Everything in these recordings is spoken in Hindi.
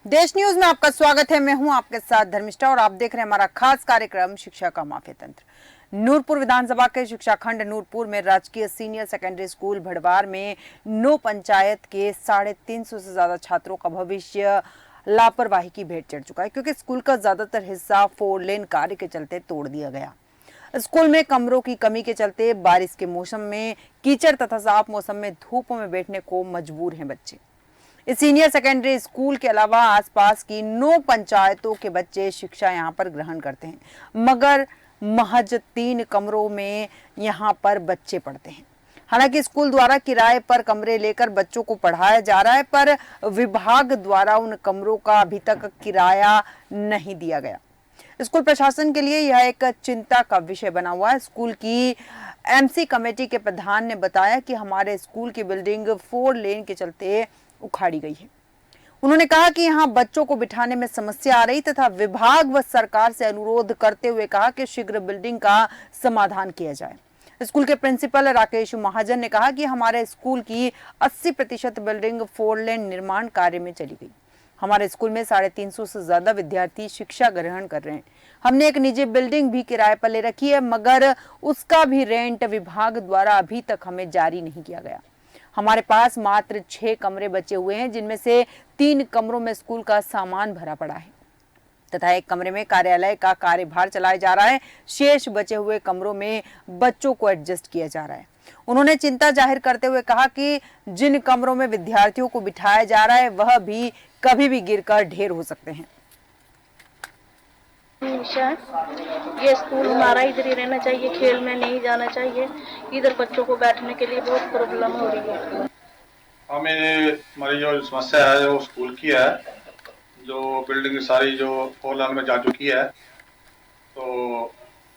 देश न्यूज में आपका स्वागत है। मैं हूं आपके साथ धर्मिष्ठा और आप देख रहे हैं हमारा खास कार्यक्रम शिक्षा का माफी तंत्र। नूरपुर विधानसभा के शिक्षा खंड नूरपुर में राजकीय सीनियर सेकेंडरी स्कूल भड़वार में नो पंचायत के 350 से ज्यादा छात्रों का भविष्य लापरवाही की भेंट चढ़ चुका है, क्योंकि स्कूल का ज्यादातर हिस्सा 4 लेन कार्य के चलते तोड़ दिया गया। स्कूल में कमरों की कमी के चलते बारिश के मौसम में कीचड़ तथा साफ मौसम में धूप में बैठने को मजबूर हैं बच्चे। इस सीनियर सेकेंडरी स्कूल के अलावा आसपास की 9 पंचायतों के बच्चे शिक्षा यहाँ पर ग्रहण करते हैं, मगर महज 3 कमरों में यहाँ पर बच्चे पढ़ते हैं। हालांकि स्कूल द्वारा किराए पर कमरे लेकर बच्चों को पढ़ाया जा रहा है, पर विभाग द्वारा उन कमरों का अभी तक किराया नहीं दिया गया। स्कूल प्रशासन के लिए यह एक चिंता का विषय बना हुआ है। स्कूल की एमसी कमेटी के प्रधान ने बताया कि हमारे स्कूल की बिल्डिंग 4 लेन के चलते उखाड़ी गई है। उन्होंने कहा कि यहाँ बच्चों को बिठाने में समस्या आ रही तथा विभाग व सरकार से अनुरोध करते हुए कहा कि शीघ्र बिल्डिंग का समाधान किया जाए। स्कूल के प्रिंसिपल राकेश महाजन ने कहा कि हमारे स्कूल की 80% बिल्डिंग 4 लेन निर्माण कार्य में चली गई। हमारे स्कूल में 350 से ज्यादा विद्यार्थी शिक्षा ग्रहण कर रहे हैं। हमने एक निजी बिल्डिंग भी किराए पर ले रखी है, मगर उसका भी रेंट विभाग द्वारा अभी तक हमें जारी नहीं किया गया। हमारे पास मात्र 6 कमरे बचे हुए हैं, जिनमें से 3 कमरों में स्कूल का सामान भरा पड़ा है तथा एक कमरे में कार्यालय का कार्यभार चलाया जा रहा है। शेष बचे हुए कमरों में बच्चों को एडजस्ट किया जा रहा है। उन्होंने चिंता जाहिर करते हुए कहा कि जिन कमरों में विद्यार्थियों को बिठाया जा रहा है वह भी कभी भी गिरकर ढेर हो सकते हैं। ये स्कूल हमारा इधर ही रहना चाहिए, खेल में नहीं जाना चाहिए। इधर बच्चों को बैठने के लिए बहुत प्रॉब्लम हो रही है। हमारी जो समस्या है वो स्कूल की है। जो बिल्डिंग सारी जो 4 लेन में जा चुकी है, तो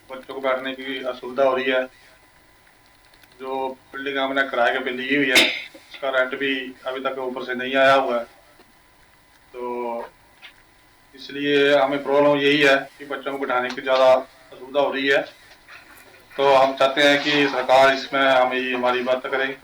बच्चों को बैठने की असुविधा हो रही है। जो बिल्डिंग हमने किराए पे ली हुई है, उसका रेंट भी अभी तक ऊपर से नहीं आया हुआ है, तो इसलिए हमें प्रॉब्लम यही है कि बच्चों को बिठाने की ज़्यादा असुविधा हो रही है। तो हम चाहते हैं कि सरकार इसमें हमारी बात करें।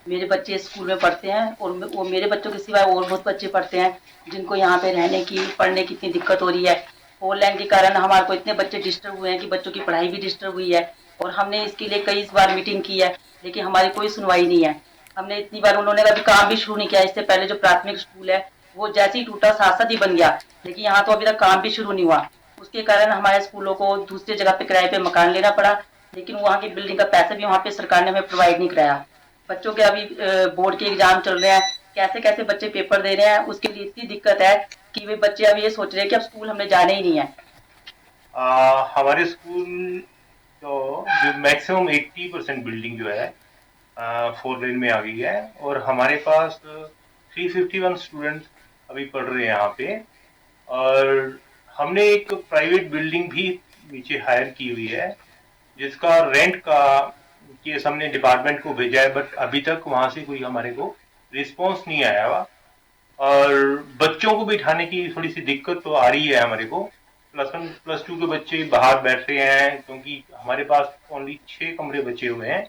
मेरे बच्चे स्कूल में पढ़ते हैं और वो मेरे बच्चों के सिवाय और बहुत बच्चे पढ़ते हैं, जिनको यहाँ पे रहने की पढ़ने की इतनी दिक्कत हो रही है। 4 लेन के कारण हमारे को इतने बच्चे डिस्टर्ब हुए हैं कि बच्चों की पढ़ाई भी डिस्टर्ब हुई है। और हमने इसके लिए कई बार मीटिंग की है, लेकिन हमारी कोई सुनवाई नहीं है। हमने इतनी बार, उन्होंने कभी काम भी शुरू नहीं किया। इससे पहले जो प्राथमिक स्कूल है वो जैसे ही टूटा साथ ही बन गया, लेकिन यहाँ तो अभी तक काम भी शुरू नहीं हुआ। उसके कारण हमारे स्कूलों को दूसरी जगह पे किराए पे मकान लेना पड़ा, लेकिन वहाँ की बिल्डिंग का पैसा भी वहाँ पे सरकार ने हमें प्रोवाइड नहीं कराया। बच्चों के अभी बोर्ड के एग्जाम चल रहे हैं, कैसे कैसे बच्चे पेपर दे रहे हैं, उसके लिए इतनी दिक्कत है कि वे बच्चे अब ये सोच रहे हैं कि अब स्कूल हमने जाने ही नहीं है। हमारे स्कूल तो जो मैक्सिमम 80% बिल्डिंग जो है 4 लेन में आ गई है, और हमारे पास 351 स्टूडेंट्स अभी पढ़ रहे हैं यहाँ पे। और हमने एक प्राइवेट बिल्डिंग भी नीचे हायर की हुई है, जिसका रेंट का केस हमने डिपार्टमेंट को भेजा है, बट अभी तक वहां से कोई हमारे को रिस्पांस नहीं आया हुआ। और बच्चों को बिठाने की थोड़ी सी दिक्कत तो आ रही है हमारे को। +1 +2 के बच्चे बाहर बैठ रहे हैं, क्योंकि हमारे पास ओनली 6 कमरे बचे हुए हैं,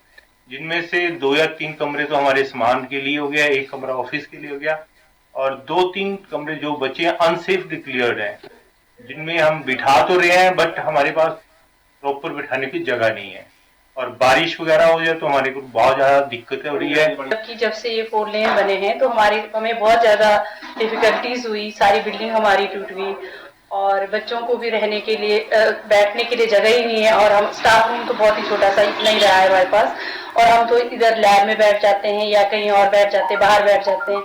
जिनमें से 2 या 3 कमरे तो हमारे सामान के लिए हो गया, 1 कमरा ऑफिस के लिए हो गया, और 2-3 कमरे जो बचे हैं अनसेफ डिक्लेयर्ड हैं, जिनमें हम बिठा तो रहे हैं बट हमारे पास प्रॉपर बिठाने की जगह नहीं है। और बारिश वगैरह हो जाए तो हमारे को बहुत ज्यादा दिक्कत हो रही है। जबकि जब से ये 4 लेन बने हैं तो हमें बहुत ज्यादा डिफिकल्टीज हुई। सारी बिल्डिंग हमारी टूट गई और बच्चों को भी रहने के लिए बैठने के लिए जगह ही नहीं है। और हम स्टाफ रूम तो बहुत ही छोटा सा इतना ही रहा है हमारे पास, और हम तो इधर लैब में बैठ जाते हैं या कहीं और बैठ जाते हैं, बाहर बैठ जाते हैं।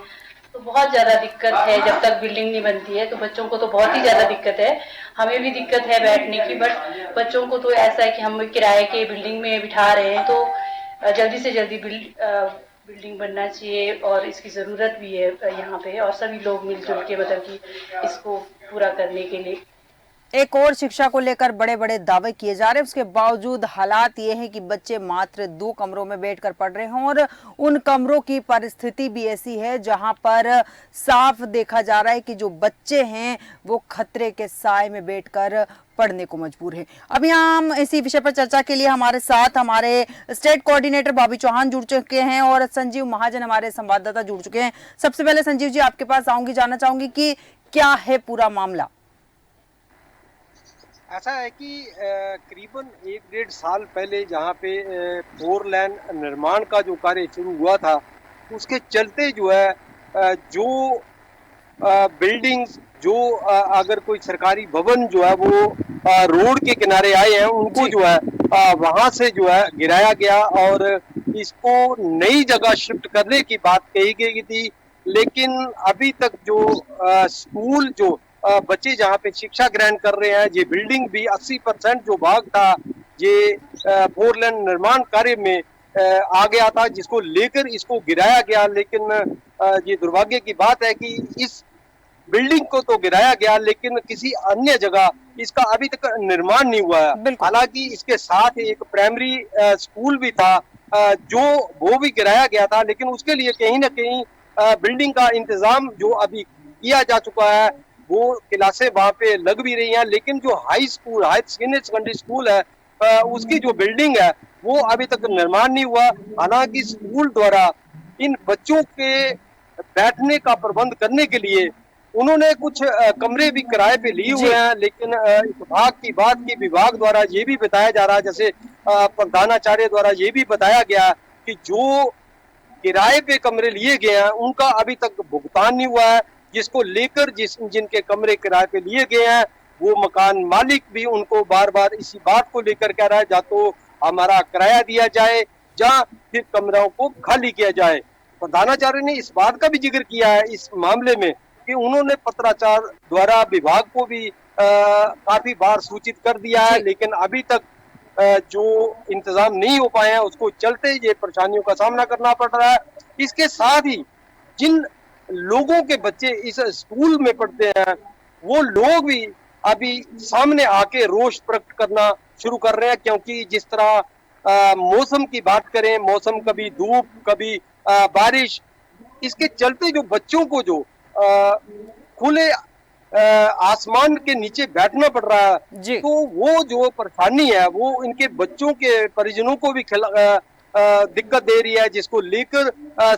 तो बहुत ज्यादा दिक्कत है। जब तक बिल्डिंग नहीं बनती है तो बच्चों को तो बहुत ही ज्यादा दिक्कत है। हमें भी दिक्कत है बैठने की, बट बच्चों को तो ऐसा है कि हम किराए के बिल्डिंग में बिठा रहे हैं, तो जल्दी से जल्दी बिल्डिंग बनना चाहिए और इसकी जरूरत भी है यहाँ पे, और सभी लोग मिलजुल के मतलब कि इसको पूरा करने के लिए। एक और शिक्षा को लेकर बड़े बड़े दावे किए जा रहे हैं, उसके बावजूद हालात ये हैं कि बच्चे मात्र 2 कमरों में बैठकर पढ़ रहे हैं, और उन कमरों की परिस्थिति भी ऐसी है जहां पर साफ देखा जा रहा है कि जो बच्चे हैं वो खतरे के साए में बैठकर पढ़ने को मजबूर है। अब यहाँ हम इसी विषय पर चर्चा के लिए हमारे साथ हमारे स्टेट कोऑर्डिनेटर बॉबी चौहान जुड़ चुके हैं और संजीव महाजन हमारे संवाददाता जुड़ चुके हैं। सबसे पहले संजीव जी आपके पास आऊंगी, जानना चाहूंगी कि क्या है पूरा मामला? ऐसा है कि करीबन 1-1.5 साल पहले जहाँ पे 4 लेन निर्माण का जो कार्य शुरू हुआ था, उसके चलते जो है जो बिल्डिंग्स जो अगर कोई सरकारी भवन जो है वो रोड के किनारे आए हैं, उनको जो है वहां से जो है गिराया गया और इसको नई जगह शिफ्ट करने की बात कही गई थी। लेकिन अभी तक जो स्कूल जो बच्चे जहाँ पे शिक्षा ग्रहण कर रहे हैं, ये बिल्डिंग भी 80% जो भाग था ये 4 लेन निर्माण कार्य में आ गया था, जिसको लेकर इसको गिराया गया। लेकिन ये दुर्भाग्य की बात है कि इस बिल्डिंग को तो गिराया गया, लेकिन किसी अन्य जगह इसका अभी तक निर्माण नहीं हुआ है। बिल्कुल। हालांकि इसके साथ एक प्राइमरी स्कूल भी था जो वो भी गिराया गया था, लेकिन उसके लिए कहीं ना कहीं बिल्डिंग का इंतजाम जो अभी किया जा चुका है, वो क्लासें वहां पे लग भी रही हैं। लेकिन जो high school, high senior secondary school है, उसकी जो बिल्डिंग है वो अभी तक निर्माण नहीं हुआ। हालांकि स्कूल द्वारा इन बच्चों के बैठने का प्रबंध करने के लिए उन्होंने कुछ कमरे भी किराए पे लिए हुए हैं। लेकिन इत्तेफाक की बात की विभाग द्वारा ये भी बताया जा रहा है, जैसे प्रधानाचार्य द्वारा ये भी बताया गया कि जो किराए पे कमरे लिए गए हैं उनका अभी तक भुगतान नहीं हुआ है, जिसको लेकर जिनके कमरे किराए पे लिए गए हैं वो मकान मालिक भी उनको बार बार इसी बात को लेकर कह रहा है, या तो हमारा किराया दिया जाए या फिर कमरों को खाली किया जाए। प्रधानाचार्य ने इस बात का भी जिक्र किया है इस मामले में कि उन्होंने पत्राचार द्वारा विभाग को भी काफी बार सूचित कर दिया है, लेकिन अभी तक जो इंतजाम नहीं हो पाए हैं उसको चलते ये परेशानियों का सामना करना पड़ रहा है। इसके साथ ही जिन लोगों के बच्चे इस स्कूल में पढ़ते हैं वो लोग भी अभी सामने आके रोष प्रकट करना शुरू कर रहे हैं, क्योंकि जिस तरह मौसम की बात करें, मौसम कभी धूप कभी बारिश, इसके चलते जो बच्चों को जो खुले आसमान के नीचे बैठना पड़ रहा है, तो वो जो परेशानी है वो इनके बच्चों के परिजनों को भी दिक्कत दे रही है, जिसको लेकर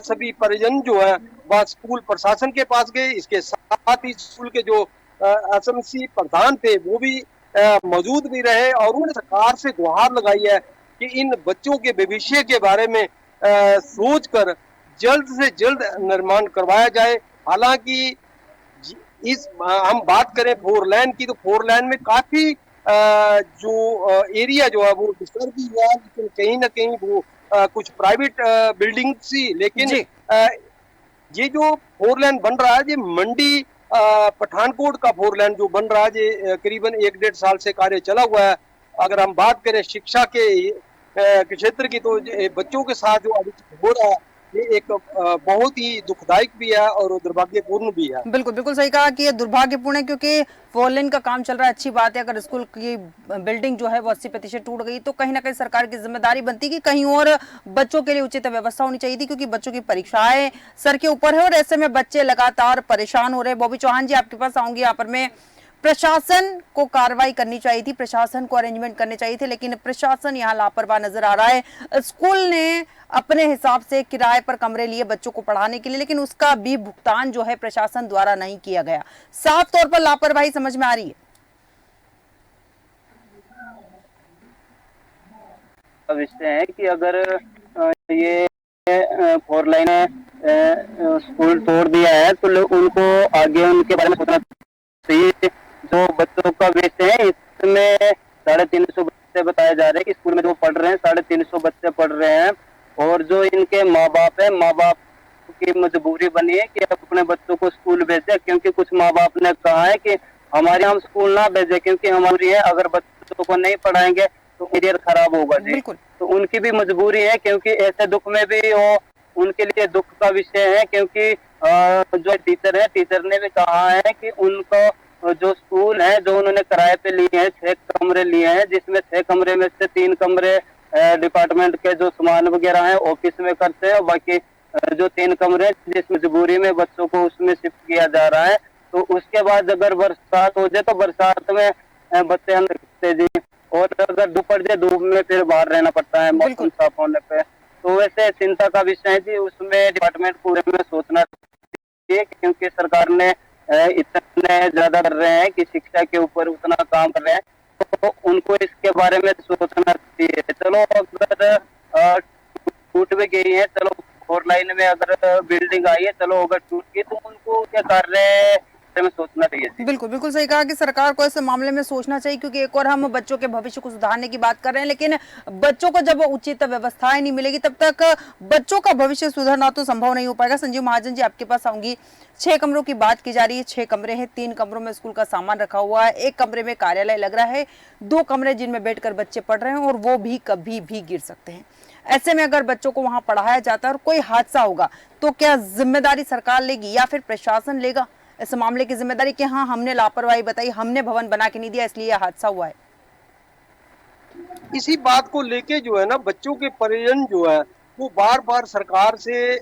सभी परिजन जो है वह स्कूल प्रशासन के पास गए। इसके साथ ही स्कूल के जो एसएमसी प्रधान थे वो भी मौजूद भी रहे और उन्होंने सरकार से गुहार लगाई है कि इन बच्चों के भविष्य के बारे में सोचकर जल्द से जल्द निर्माण करवाया जाए। हालांकि इस हम बात करें 4 लेन की, तो 4 लेन में काफी जो एरिया जो है वो डिस्टर्ब भी हुआ है, लेकिन कहीं ना कहीं वो कुछ प्राइवेट बिल्डिंग थी। लेकिन ये जो 4 लेन बन रहा है, ये मंडी पठानकोट का 4 लेन जो बन रहा है, ये करीबन 1-1.5 साल से कार्य चला हुआ है। अगर हम बात करें शिक्षा के क्षेत्र की, तो बच्चों के साथ जो अभी हो रहा है ये एक बहुत ही दुखदायक भी है और दुर्भाग्यपूर्ण भी है। बिल्कुल बिल्कुल सही कहा कि ये दुर्भाग्यपूर्ण है, क्योंकि 4 लेन का काम चल रहा है, अच्छी बात है। अगर स्कूल की बिल्डिंग जो है वो 80% टूट गई तो कहीं ना कहीं सरकार की जिम्मेदारी बनती कि कहीं और बच्चों के लिए उचित व्यवस्था होनी चाहिए थी, क्योंकि बच्चों की परीक्षाएं सर के ऊपर है और ऐसे में बच्चे लगातार परेशान हो रहे हैं। बॉबी चौहान जी, आपके पास आऊंगी। यहाँ पर मैं प्रशासन को कार्रवाई करनी चाहिए थी, प्रशासन को अरेंजमेंट करने चाहिए थे, लेकिन प्रशासन यहाँ लापरवाह नजर आ रहा है। स्कूल ने अपने हिसाब से किराए पर कमरे लिए बच्चों को पढ़ाने के लिए, लेकिन उसका भी भुगतान जो है प्रशासन द्वारा नहीं किया गया। साफ तौर पर लापरवाही समझ में आ रही है। विषय है कि अगर ये 4 लेन स्कूल तोड़ दिया है तो उनको आगे उनके बारे में सोचना चाहिए। जो बच्चों का विषय है इसमें 350 बच्चे बताए जा रहे हैं कि स्कूल में जो पढ़ रहे हैं 350 बच्चे पढ़ रहे हैं, और जो इनके माँ बाप है, माँ बाप की मजबूरी बनी है कि अपने बच्चों को स्कूल भेजे, क्योंकि कुछ माँ बाप ने कहा है कि हमारे हम स्कूल ना भेजे क्योंकि हमारी है, अगर बच्चों को नहीं पढ़ाएंगे तो करियर खराब होगा जी। तो उनकी भी मजबूरी है, क्योंकि ऐसे दुख में भी वो उनके लिए दुख का विषय है, क्योंकि जो टीचर है, टीचर ने भी कहा है कि उनको जो स्कूल है जो उन्होंने किराए पे लिए हैं 6 कमरे लिए हैं, जिसमें 6 कमरे में से 3 कमरे डिपार्टमेंट के जो सामान वगैरह है ऑफिस में करते हैं, और बाकी जो 3 कमरे जिस मजबूरी में बच्चों को उसमें शिफ्ट किया जा रहा है। तो उसके बाद अगर बरसात हो जाए तो बरसात में बच्चे अंदर सकते जी, और अगर धूप पड़ जाए धूप में फिर बाहर रहना पड़ता है मौसम साफ होने पे। तो वैसे चिंता का विषय है जी, उसमें डिपार्टमेंट पूरे में सोचना चाहिए, क्योंकि सरकार ने इतने ज्यादा कर रहे हैं कि शिक्षा के ऊपर उतना काम कर रहे हैं, तो उनको इसके बारे में सोचना चाहिए। चलो अगर टूट भी गई है, चलो 4 लाइन में अगर बिल्डिंग आई है, चलो अगर टूट गई तो उनको क्या कर रहे हैं में सोचना चाहिए। बिल्कुल बिल्कुल सही कहा कि सरकार को इस मामले में सोचना चाहिए, क्योंकि एक और हम बच्चों के भविष्य को सुधारने की बात कर रहे हैं, लेकिन बच्चों को जब उचित व्यवस्थाएं नहीं मिलेगी तब तक बच्चों का भविष्य सुधरना तो संभव नहीं हो पाएगा। संजीव महाजन जी, आपके पास आऊंगी। 6 कमरों की बात की जा रही है, 6 कमरे हैं, 3 कमरों में स्कूल का सामान रखा हुआ है, 1 कमरे में कार्यालय लग रहा है, 2 कमरे जिनमें बैठकर बच्चे पढ़ रहे हैं और वो भी कभी भी गिर सकते हैं। ऐसे में अगर बच्चों को वहां पढ़ाया जाता है और कोई हादसा होगा तो क्या जिम्मेदारी सरकार लेगी या फिर प्रशासन लेगा इस मामले की जिम्मेदारी कि हाँ हमने लापरवाही बताई, हमने भवन बना के नहीं दिया इसलिए यह हादसा हुआ है? इसी बात को लेके जो है ना, बच्चों के परिजन जो है वो बार बार सरकार से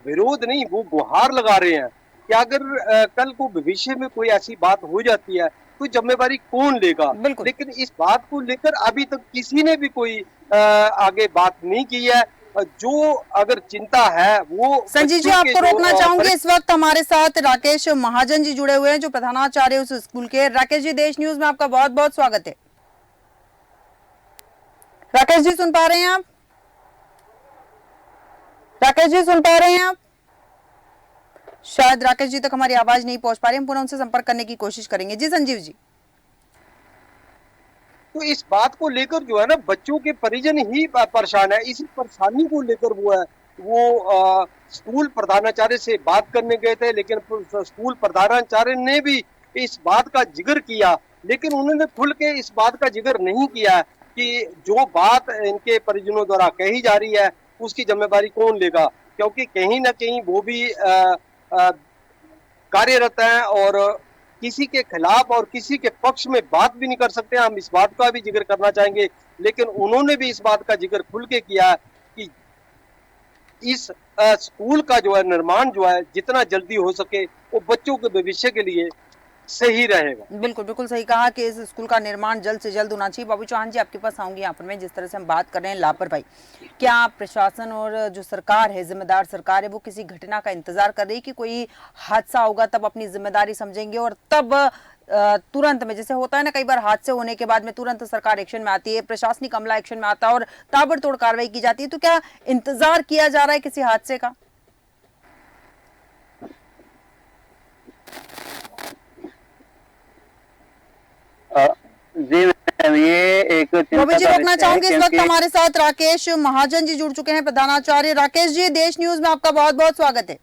विरोध नहीं, वो गुहार लगा रहे हैं कि अगर कल को भविष्य में कोई ऐसी बात हो जाती है तो जिम्मेवारी कौन लेगा। लेकिन इस बात को लेकर अभी तक किसी ने भी कोई आगे बात नहीं की है। जो अगर चिंता है वो संजीव जी, आपको रोकना चाहूंगी। इस वक्त हमारे साथ राकेश महाजन जी जुड़े हुए हैं जो प्रधानाचार्य उस स्कूल के। राकेश जी, देश न्यूज में आपका बहुत बहुत स्वागत है। राकेश जी सुन पा रहे हैं आप? राकेश जी सुन पा रहे हैं आप? शायद राकेश जी तक हमारी आवाज नहीं पहुंच पा रही, हम पुनः उनसे संपर्क करने की कोशिश करेंगे। जी संजीव जी। तो इस बात को लेकर जो है ना, बच्चों के परिजन ही परेशान है। इसी परेशानी को लेकर वो स्कूल प्रधानाचार्य से बात करने गए थे, लेकिन स्कूल प्रधानाचार्य ने भी इस बात का जिक्र किया, लेकिन उन्होंने खुल के इस बात का जिक्र नहीं किया कि जो बात इनके परिजनों द्वारा कही जा रही है उसकी जिम्मेदारी कौन लेगा, क्योंकि कहीं ना कहीं वो भी कार्यरत हैं और किसी के खिलाफ और किसी के पक्ष में बात भी नहीं कर सकते। हम इस बात का भी जिक्र करना चाहेंगे, लेकिन उन्होंने भी इस बात का जिक्र खुल के किया कि इस स्कूल का जो है निर्माण जो है जितना जल्दी हो सके वो बच्चों के भविष्य के लिए सही रहेगा। बिल्कुल बिल्कुल सही कहा कि इस स्कूल का निर्माण जल्द से जल्द होना चाहिए। बाबू चौहान जी, आपके पास आऊंगी। यहाँ पर मैं जिस तरह से हम बात कर रहे हैं लापरवाही, क्या प्रशासन और जो सरकार है, जिम्मेदार सरकार है, वो किसी घटना का इंतजार कर रही है कि कोई हादसा होगा तब अपनी जिम्मेदारी समझेंगे और तब तुरंत में, जैसे होता है ना कई बार हादसे होने के बाद में तुरंत सरकार एक्शन में आती है, प्रशासनिक अमला एक्शन में आता है और ताबड़तोड़ कार्रवाई की जाती है, तो क्या इंतजार किया जा रहा है किसी हादसे का? जी मैम, ये एक जी रोकना चाहूंगी। इस वक्त हमारे साथ राकेश महाजन जी जुड़ चुके हैं, प्रधानाचार्य। राकेश जी, देश न्यूज में आपका बहुत बहुत स्वागत है।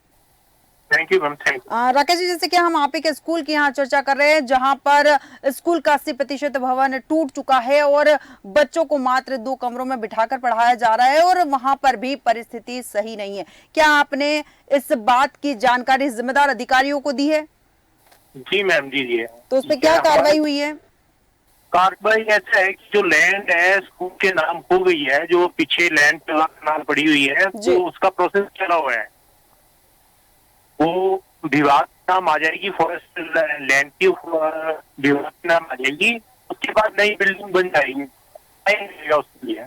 Thank you ma'am, thank you. Rakesh ji, जैसे कि हम आप ही के स्कूल की यहाँ चर्चा कर रहे हैं जहाँ पर स्कूल का 80% भवन टूट चुका है और बच्चों को मात्र 2 कमरों में बिठाकर पढ़ाया जा रहा है और वहां पर भी परिस्थिति सही नहीं है। क्या आपने इस बात की जानकारी जिम्मेदार अधिकारियों को दी है? जी मैम, जी। तो उस पर क्या कार्रवाई हुई है? कार्रवाई ऐसा है कि जो लैंड है स्कूल के नाम हो गई है, जो पीछे लैंड नाम पड़ी हुई है, तो उसका प्रोसेस चला हुआ है। वो विभाग का नाम आ जाएगी, फॉरेस्ट लैंड की विभाग का नाम आ जाएगी, उसके बाद नई बिल्डिंग बन जाएगी, उसके लिए।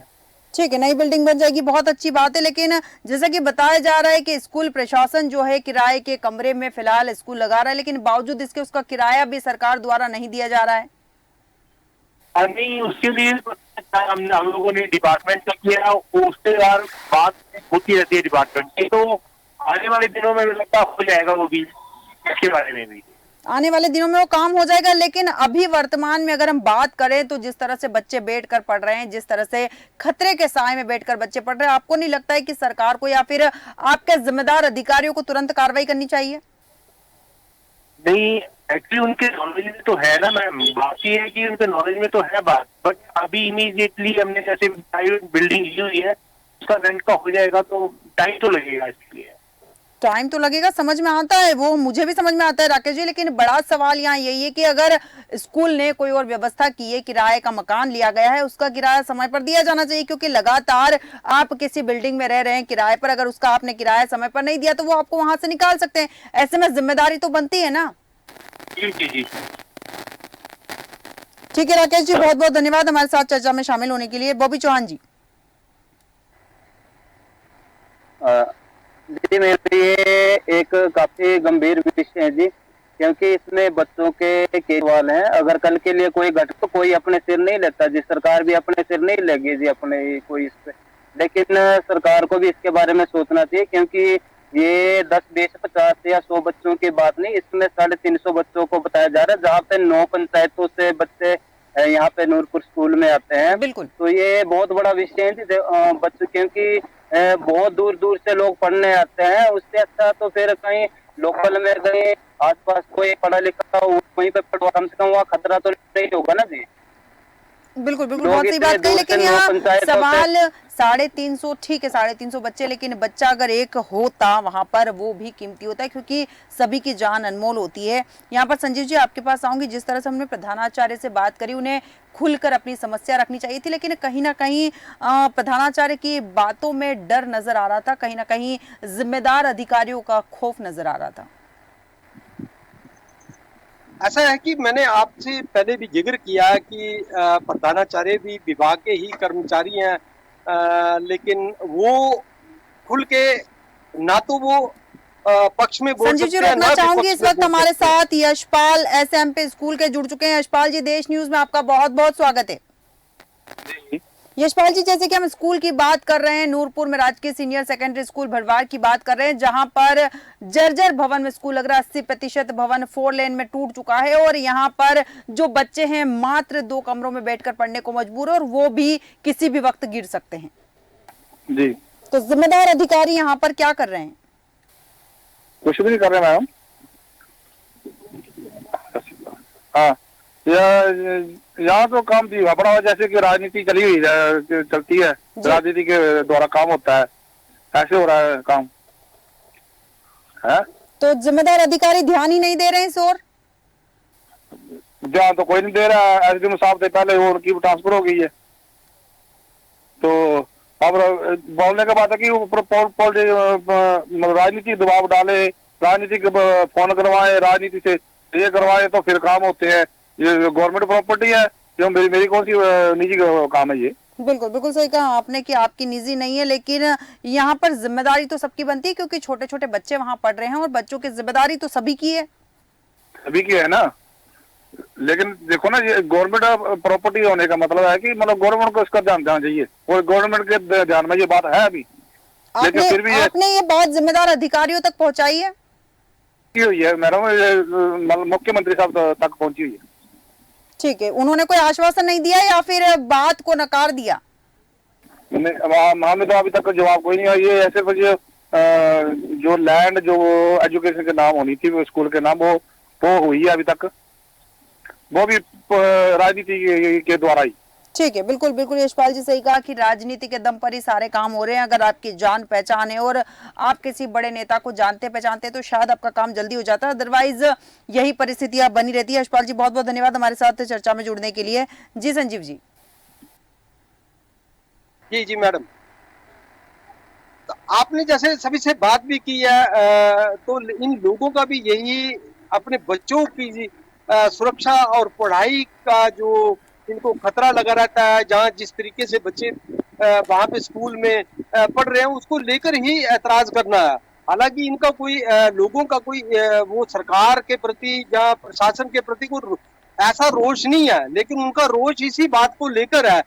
ठीक है, नई बिल्डिंग बन जाएगी, बहुत अच्छी बात है। लेकिन जैसा कि बताया जा रहा है कि स्कूल प्रशासन जो है किराए के कमरे में फिलहाल स्कूल लगा रहा है, लेकिन बावजूद इसके उसका किराया भी सरकार द्वारा नहीं दिया जा रहा है। नहीं, उसके लिए हम लोगों ने डिपार्टमेंट का किया, उसके बाद बात होती रहती है डिपार्टमेंट की, तो आने वाले दिनों में लगता हो जाएगा वो भी, इसके बारे में भी आने वाले दिनों में वो काम हो जाएगा। लेकिन अभी वर्तमान में अगर हम बात करें तो जिस तरह से बच्चे बैठकर पढ़ रहे हैं, जिस तरह से खतरे के साए में बैठकर बच्चे पढ़ रहे हैं, आपको नहीं लगता है कि सरकार को या फिर आपके जिम्मेदार अधिकारियों को तुरंत कार्रवाई करनी चाहिए? नहीं, एक्चुअली उनके नॉलेज में तो है ना मैम, बात ये है कि उनके नॉलेज में तो है बात, बट अभी इमीडिएटली हमने जैसे बिल्डिंग ली हुई है उसका रेंट का हो जाएगा तो टाइम तो लगेगा, इसके लिए टाइम तो लगेगा, समझ में आता है, वो मुझे भी समझ में आता है राकेश जी। लेकिन बड़ा सवाल यहाँ यही है कि अगर स्कूल ने कोई और व्यवस्था की है, किराए का मकान लिया गया है, उसका किराया समय पर दिया जाना चाहिए, क्योंकि लगातार आप किसी बिल्डिंग में रह रहे हैं किराए पर, अगर उसका आपने किराया समय पर नहीं दिया तो वो आपको वहां से निकाल सकते हैं। ऐसे में जिम्मेदारी तो बनती है ना। जी। ठीक है राकेश जी, बहुत बहुत धन्यवाद हमारे साथ चर्चा में शामिल होने के लिए। बॉबी चौहान जी। जी मैम, ये एक काफी गंभीर विषय है जी। क्योंकि इसमें बच्चों के सवाल हैं। अगर कल के लिए कोई घट तो कोई अपने सिर नहीं लेता जी, सरकार भी अपने सिर नहीं लेगी जी अपने कोई इस पे। लेकिन सरकार को भी इसके बारे में सोचना चाहिए, क्योंकि ये 10, 20, 50 या 100 बच्चों की बात नहीं, इसमें 350 बच्चों को बताया जा रहा है, जहाँ पे 9 पंचायतों से बच्चे यहाँ पे नूरपुर स्कूल में आते हैं। बिल्कुल। तो ये बहुत बड़ा विषय है बच्चों, क्योंकि बहुत दूर दूर से लोग पढ़ने आते हैं। उससे अच्छा तो फिर कहीं लोकल में कहीं आसपास कोई पढ़ा लिखा हो वहीं पे पढ़वा, कम से कम वहाँ खतरा तो नहीं होगा ना जी। बिल्कुल बिल्कुल, लोग बहुत सही इतने बात कही। दूर लेकिन से यहाँ पंचायतों से- सवाल 350, ठीक है 350 बच्चे, लेकिन बच्चा अगर एक होता वहां पर वो भी कीमती होता है, क्योंकि सभी की जान अनमोल होती है। यहाँ पर संजीव जी आपके पास आऊंगी। जिस तरह से हमने प्रधानाचार्य से बात करी, उन्हें खुलकर अपनी समस्या रखनी चाहिए थी, लेकिन कहीं ना कहीं प्रधानाचार्य की बातों में डर नजर आ रहा था, कहीं ना कहीं जिम्मेदार अधिकारियों का खौफ नजर आ रहा था। ऐसा है कि मैंने आपसे पहले भी जिक्र किया कि प्रधानाचार्य भी विभाग के ही कर्मचारी हैं, लेकिन वो खुल के ना तो वो पक्ष में बोल संजीव जी सकते हैं, रोकना ना चाहूंगी, इस विपक्ष में वक्त बोल हमारे सकते हैं। साथ यशपाल SMP स्कूल के जुड़ चुके हैं। यशपाल जी, देश न्यूज में आपका बहुत बहुत स्वागत है। यशपाल जी, जैसे कि हम स्कूल की बात कर रहे हैं, नूरपुर में राजकीय सीनियर सेकेंडरी स्कूल भड़वार की बात कर रहे हैं, जहां पर जर्जर भवन में स्कूल लग रहा है। 80% भवन 4 लेन में टूट चुका है और यहाँ पर जो बच्चे हैं मात्र 2 कमरों में बैठकर पढ़ने को मजबूर है, और वो भी किसी भी वक्त गिर सकते हैं जी। तो जिम्मेदार अधिकारी यहाँ पर क्या कर रहे हैं? कुछ भी नहीं कर रहे मैडम। हाँ, यहाँ तो काम थी बड़ा, जैसे कि राजनीति चलती है, राजनीति के द्वारा काम होता है, ऐसे हो रहा है काम है। तो जिम्मेदार अधिकारी ध्यान ही नहीं दे रहे हैं इस ओर? ध्यान तो कोई नहीं दे रहा है। एसडीएम साहब से पहले वो उनकी ट्रांसफर हो गई है, तो अब बोलने का बात है कि राजनीति दबाव डाले, राजनीतिक फोन करवाए, राजनीति से ये करवाए तो फिर काम होते हैं। ये गवर्नमेंट प्रॉपर्टी है, जो मेरी कौन सी निजी काम है ये? बिल्कुल बिल्कुल सही कहा आपने कि आपकी निजी नहीं है, लेकिन यहाँ पर जिम्मेदारी तो सबकी बनती है, क्योंकि छोटे छोटे बच्चे वहाँ पढ़ रहे हैं और बच्चों की जिम्मेदारी तो सभी की है। सभी की है ना, लेकिन देखो ना, ये गवर्नमेंट प्रॉपर्टी होने का मतलब है कि मतलब गवर्नमेंट को इसका ध्यान देना चाहिए, और गवर्नमेंट के ध्यान में ये बात है अभी, लेकिन फिर भी आपने ये बात जिम्मेदार अधिकारियों तक पहुंचाई है? हुई है मैडम, मुख्यमंत्री साहब तक पहुंची हुई है। ठीक है, उन्होंने कोई आश्वासन नहीं दिया या फिर बात को नकार दिया? हमें तो अभी तक जवाब कोई नहीं है। ये ऐसे कुछ जो लैंड जो एजुकेशन के नाम होनी थी, वो स्कूल के नाम, वो हुई है अभी तक, वो भी राजनीति के द्वारा ही। ठीक है, बिल्कुल बिल्कुल यशपाल जी सही कहा कि राजनीति के दम पर ही सारे काम हो रहे हैं। अगर आपकी जान पहचान है और आप किसी बड़े नेता को जानते पहचानते तो शायद आपका काम जल्दी हो जाता है, अदरवाइज यही परिस्थितियां बनी रहती है। यशपाल जी बहुत बहुत धन्यवाद हमारे साथ चर्चा में जुड़ने के लिए। जी संजीव जी। जी मैडम, तो आपने जैसे सभी से बात भी की है, तो इन लोगों का भी यही अपने बच्चों की सुरक्षा और पढ़ाई का जो इनको खतरा लगा रहता है, जहाँ जिस तरीके से बच्चे वहां पे स्कूल में पढ़ रहे हैं, उसको लेकर ही ऐतराज करना है। हालांकि इनका कोई लोगों का कोई वो सरकार के प्रति या प्रशासन के प्रति कोई ऐसा रोष नहीं है, लेकिन उनका रोष इसी बात को लेकर है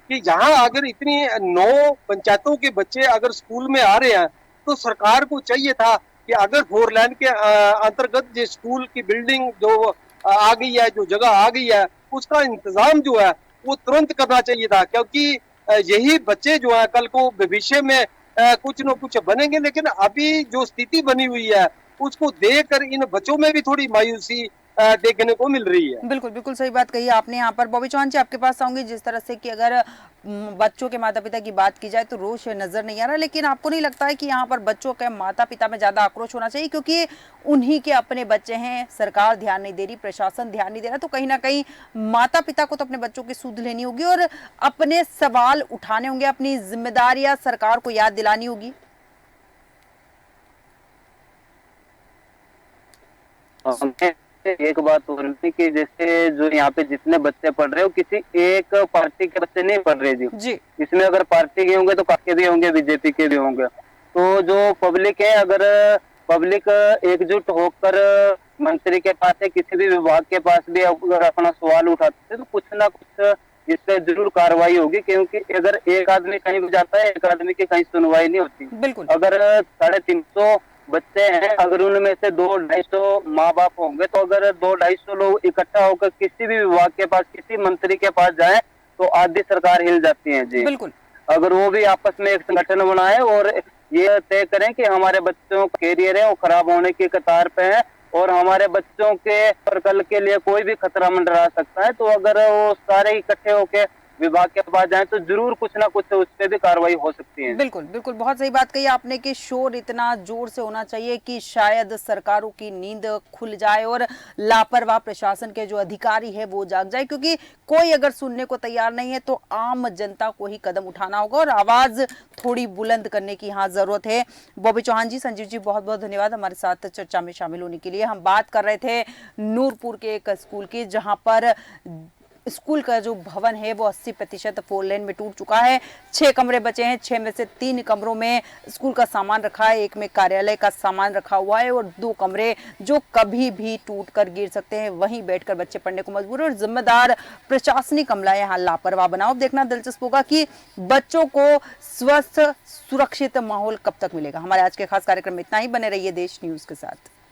कि यहाँ अगर इतनी 9 पंचायतों के बच्चे अगर स्कूल में आ रहे हैं, तो सरकार को चाहिए था कि अगर 4 लेन के अंतर्गत जो स्कूल की बिल्डिंग जो आ गई है, जो जगह आ गई है, उसका इंतजाम जो है वो तुरंत करना चाहिए था, क्योंकि यही बच्चे जो है कल को भविष्य में कुछ न कुछ बनेंगे। लेकिन अभी जो स्थिति बनी हुई है उसको देखकर इन बच्चों में भी थोड़ी मायूसी देखने को मिल रही है। बिल्कुल बिल्कुल सही बात कही आपने। यहाँ पर बॉबी चौहान जी आपके पास आऊंगी। जिस तरह से कि अगर बच्चों के माता पिता की बात की जाए तो रोष नजर नहीं आ रहा, लेकिन आपको नहीं लगता है कि यहाँ पर बच्चों के माता पिता में ज्यादा आक्रोश होना चाहिए, क्योंकि उन्हीं के अपने बच्चे हैं, सरकार ध्यान नहीं दे रही, प्रशासन ध्यान नहीं दे रहा, तो कहीं ना कहीं माता पिता को तो अपने बच्चों की सुध लेनी होगी और अपने सवाल उठाने होंगे, अपनी जिम्मेदारियां सरकार को याद दिलानी होगी। एक बात और थी कि जैसे जो यहाँ पे जितने बच्चे पढ़ रहे हो, किसी एक पार्टी के बच्चे नहीं पढ़ रहे जी। इसमें अगर पार्टी के होंगे तो कांग्रेस के भी होंगे, बीजेपी के भी होंगे। तो जो पब्लिक है, अगर पब्लिक एकजुट होकर मंत्री के पास या किसी भी विभाग के पास भी अगर अपना सवाल उठाते हैं तो कुछ ना कुछ इस पे जरूर कार्रवाई होगी, क्योंकि अगर एक आदमी कहीं भी जाता है, एक आदमी की कहीं सुनवाई नहीं होती। बिल्कुल। अगर 350 बच्चे हैं, अगर उनमें से 200-250 माँ बाप होंगे, तो अगर 200-250 लोग इकट्ठा होकर किसी भी विभाग के पास, किसी मंत्री के पास जाए तो आधी सरकार हिल जाती है जी। बिल्कुल। अगर वो भी आपस में एक संगठन बनाए और ये तय करें कि हमारे बच्चों का कैरियर है वो खराब होने की कतार पे है और हमारे बच्चों के पर कल के लिए कोई भी खतरा मंडरा सकता है, तो अगर वो सारे इकट्ठे होके विभाग के पास जाए तो जरूर कुछ ना कुछ उस पर भी कार्रवाई हो सकती है। बिल्कुल बिल्कुल, बहुत सही बात कही आपने कि शोर इतना जोर से होना चाहिए कि शायद सरकारों की नींद खुल जाए और लापरवाह प्रशासन के जो अधिकारी है वो जाग जाए, क्योंकि कोई अगर सुनने को तैयार नहीं है तो आम जनता को ही कदम उठाना होगा और आवाज थोड़ी बुलंद करने की यहाँ जरूरत है। बॉबी चौहान जी, संजीव जी, बहुत बहुत धन्यवाद हमारे साथ चर्चा में शामिल होने के लिए। हम बात कर रहे थे नूरपुर के एक स्कूल की, जहां पर स्कूल का जो भवन है वो 80% 4 लेन में टूट चुका है। 6 कमरे बचे हैं, 6 में से 3 कमरों में स्कूल का सामान रखा है, एक में कार्यालय का सामान रखा हुआ है और 2 कमरे जो कभी भी टूट कर गिर सकते हैं, वहीं बैठकर बच्चे पढ़ने को मजबूर है और जिम्मेदार प्रशासनिक अमला यहाँ लापरवाह बना। अब देखना दिलचस्प होगा कि बच्चों को स्वस्थ सुरक्षित माहौल कब तक मिलेगा। हमारे आज के खास कार्यक्रम में इतना ही। बने रहिए देश न्यूज के साथ।